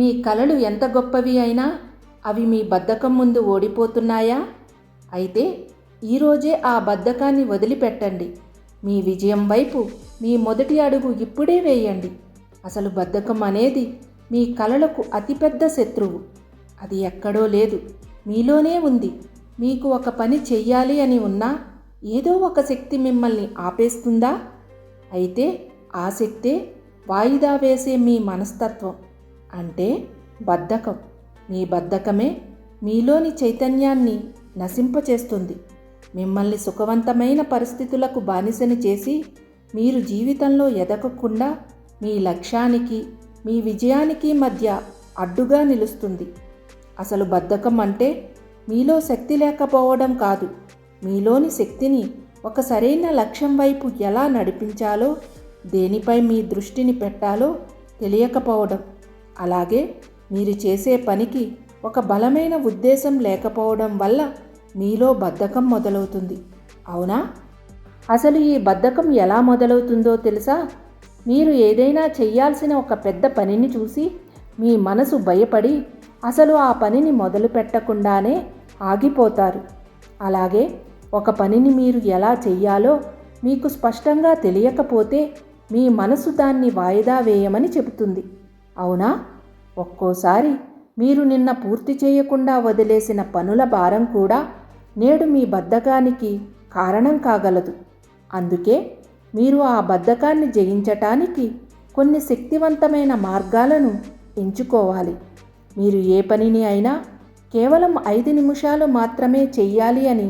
మీ కలలు ఎంత గొప్పవి అయినా అవి మీ బద్ధకం ముందు ఓడిపోతున్నాయా? అయితే ఈరోజే ఆ బద్ధకాన్ని వదిలిపెట్టండి. మీ విజయం వైపు మీ మొదటి అడుగు ఇప్పుడే వేయండి. అసలు బద్ధకం అనేది మీ కలలకు అతిపెద్ద శత్రువు. అది ఎక్కడో లేదు, మీలోనే ఉంది. మీకు ఒక పని చెయ్యాలి అని ఉన్నా ఏదో ఒక శక్తి మిమ్మల్ని ఆపేస్తుందా? అయితే ఆ శక్తే వాయిదా వేసే మీ మనస్తత్వం, అంటే బద్ధకం. మీ బద్ధకమే మీలోని చైతన్యాన్ని నశింపచేస్తుంది. మిమ్మల్ని సుఖవంతమైన పరిస్థితులకు బానిసని చేసి మీరు జీవితంలో ఎదగకుండా మీ లక్ష్యానికి, మీ విజయానికి మధ్య అడ్డుగా నిలుస్తుంది. అసలు బద్ధకం అంటే మీలో శక్తి లేకపోవడం కాదు, మీలోని శక్తిని ఒక సరైన లక్ష్యం వైపు ఎలా నడిపించాలో, దేనిపై మీ దృష్టిని పెట్టాలో తెలియకపోవడం. అలాగే మీరు చేసే పనికి ఒక బలమైన ఉద్దేశం లేకపోవడం వల్ల మీలో బద్ధకం మొదలవుతుంది. అవునా? అసలు ఈ బద్ధకం ఎలా మొదలవుతుందో తెలుసా? మీరు ఏదైనా చెయ్యాల్సిన ఒక పెద్ద పనిని చూసి మీ మనసు భయపడి అసలు ఆ పనిని మొదలు పెట్టకుండానే ఆగిపోతారు. అలాగే ఒక పనిని మీరు ఎలా చెయ్యాలో మీకు స్పష్టంగా తెలియకపోతే మీ మనసు దాన్ని వాయిదా వేయమని చెబుతుంది. అవునా? ఒక్కోసారి మీరు నిన్న పూర్తి చేయకుండా వదిలేసిన పనుల భారం కూడా నేడు మీ బద్ధకానికి కారణం కాగలదు. అందుకే మీరు ఆ బద్ధకాన్ని జయించటానికి కొన్ని శక్తివంతమైన మార్గాలను ఎంచుకోవాలి. మీరు ఏ పనిని అయినా కేవలం 5 నిమిషాలు మాత్రమే చెయ్యాలి అని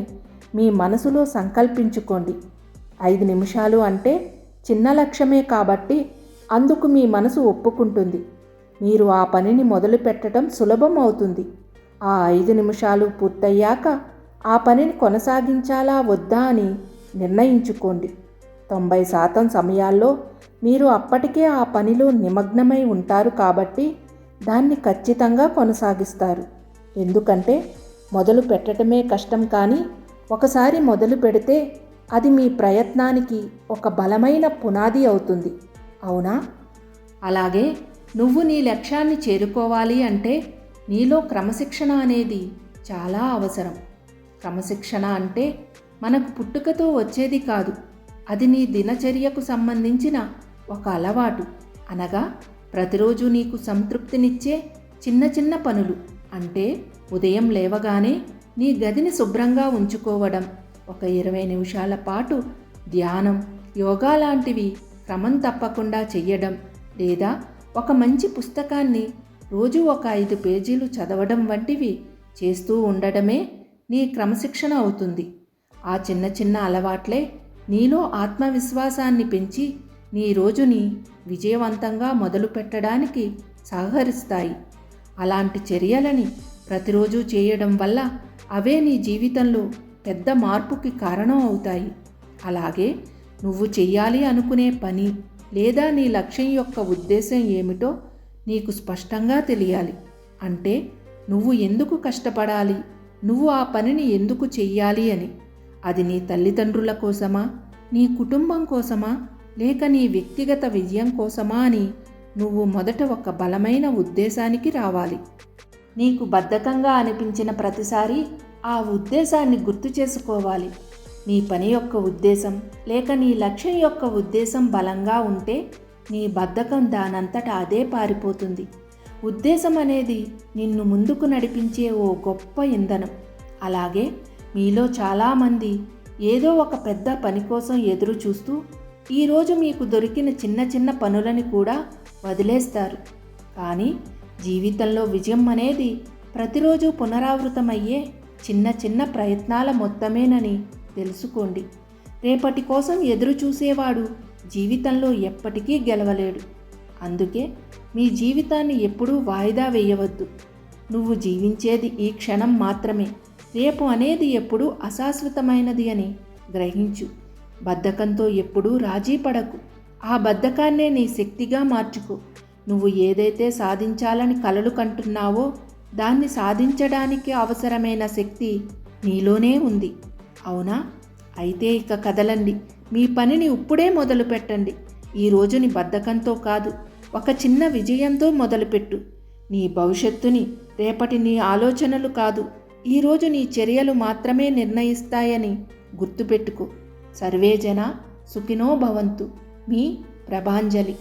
మీ మనసులో సంకల్పించుకోండి. 5 నిమిషాలు అంటే చిన్న లక్ష్యమే కాబట్టి అందుకు మీ మనసు ఒప్పుకుంటుంది. మీరు ఆ పనిని మొదలు పెట్టడం సులభం అవుతుంది. ఆ 5 నిమిషాలు పూర్తయ్యాక ఆ పనిని కొనసాగించాలా వద్దా అని నిర్ణయించుకోండి. 90% సమయాల్లో మీరు అప్పటికే ఆ పనిలో నిమగ్నమై ఉంటారు కాబట్టి దాన్ని ఖచ్చితంగా కొనసాగిస్తారు. ఎందుకంటే మొదలు పెట్టడమే కష్టం, కానీ ఒకసారి మొదలు పెడితే అది మీ ప్రయత్నానికి ఒక బలమైన పునాది అవుతుంది. అవునా? అలాగే నువ్వు నీ లక్ష్యాన్ని చేరుకోవాలి అంటే నీలో క్రమశిక్షణ అనేది చాలా అవసరం. క్రమశిక్షణ అంటే మనకు పుట్టుకతో వచ్చేది కాదు, అది నీ దినచర్యకు సంబంధించిన ఒక అలవాటు. అనగా ప్రతిరోజు నీకు సంతృప్తినిచ్చే చిన్న చిన్న పనులు. అంటే ఉదయం లేవగానే నీ గదిని శుభ్రంగా ఉంచుకోవడం, ఒక 20 నిమిషాల పాటు ధ్యానం, యోగా లాంటివి క్రమం తప్పకుండా చెయ్యడం, లేదా ఒక మంచి పుస్తకాన్ని రోజు ఒక 5 పేజీలు చదవడం వంటివి చేస్తూ ఉండడమే నీ క్రమశిక్షణ అవుతుంది. ఆ చిన్న చిన్న అలవాట్లే నీలో ఆత్మవిశ్వాసాన్ని పెంచి నీ రోజుని విజయవంతంగా మొదలు పెట్టడానికి సహకరిస్తాయి. అలాంటి చర్యలని ప్రతిరోజు చేయడం వల్ల అవే నీ జీవితంలో పెద్ద మార్పుకి కారణం అవుతాయి. అలాగే నువ్వు చెయ్యాలి అనుకునే పని లేదా నీ లక్ష్యం యొక్క ఉద్దేశం ఏమిటో నీకు స్పష్టంగా తెలియాలి. అంటే నువ్వు ఎందుకు కష్టపడాలి, నువ్వు ఆ పనిని ఎందుకు చెయ్యాలి అని. అది నీ తల్లిదండ్రుల కోసమా, నీ కుటుంబం కోసమా, లేక నీ వ్యక్తిగత విజయం కోసమా అని నువ్వు మొదట ఒక బలమైన ఉద్దేశానికి రావాలి. నీకు బద్ధకంగా అనిపించిన ప్రతిసారి ఆ ఉద్దేశాన్ని గుర్తు చేసుకోవాలి. నీ పని యొక్క ఉద్దేశం లేక నీ లక్ష్యం యొక్క ఉద్దేశం బలంగా ఉంటే నీ బద్ధకం దానంతట అదే పారిపోతుంది. ఉద్దేశం అనేది నిన్ను ముందుకు నడిపించే ఓ గొప్ప ఇంధనం. అలాగే మీలో చాలామంది ఏదో ఒక పెద్ద పని కోసం ఎదురు చూస్తూ ఈరోజు మీకు దొరికిన చిన్న చిన్న పనులని కూడా వదిలేస్తారు. కానీ జీవితంలో విజయం అనేది ప్రతిరోజు పునరావృతమయ్యే చిన్న చిన్న ప్రయత్నాల మొత్తమేనని తెలుసుకోండి. రేపటి కోసం ఎదురు చూసేవాడు జీవితంలో ఎప్పటికీ గెలవలేడు. అందుకే మీ జీవితాన్ని ఎప్పుడూ వాయిదా వేయవద్దు. నువ్వు జీవించేది ఈ క్షణం మాత్రమే. రేపు అనేది ఎప్పుడూ అశాశ్వతమైనది అని గ్రహించు. బద్ధకంతో ఎప్పుడూ రాజీ పడకు. ఆ బద్ధకాన్నే నీ శక్తిగా మార్చుకో. నువ్వు ఏదైతే సాధించాలని కలలు కంటున్నావో దాన్ని సాధించడానికి అవసరమైన శక్తి నీలోనే ఉంది. అవునా? అయితే ఇక కదలండి. మీ పనిని ఇప్పుడే మొదలు పెట్టండి. ఈ రోజుని బద్ధకంతో కాదు, ఒక చిన్న విజయంతో మొదలుపెట్టు. నీ భవిష్యత్తుని రేపటి నీ ఆలోచనలు కాదు, ఈరోజు నీ చర్యలు మాత్రమే నిర్ణయిస్తాయని గుర్తుపెట్టుకో. సర్వే జన సుఖినో భవంతు. మీ ప్రభాంజలి.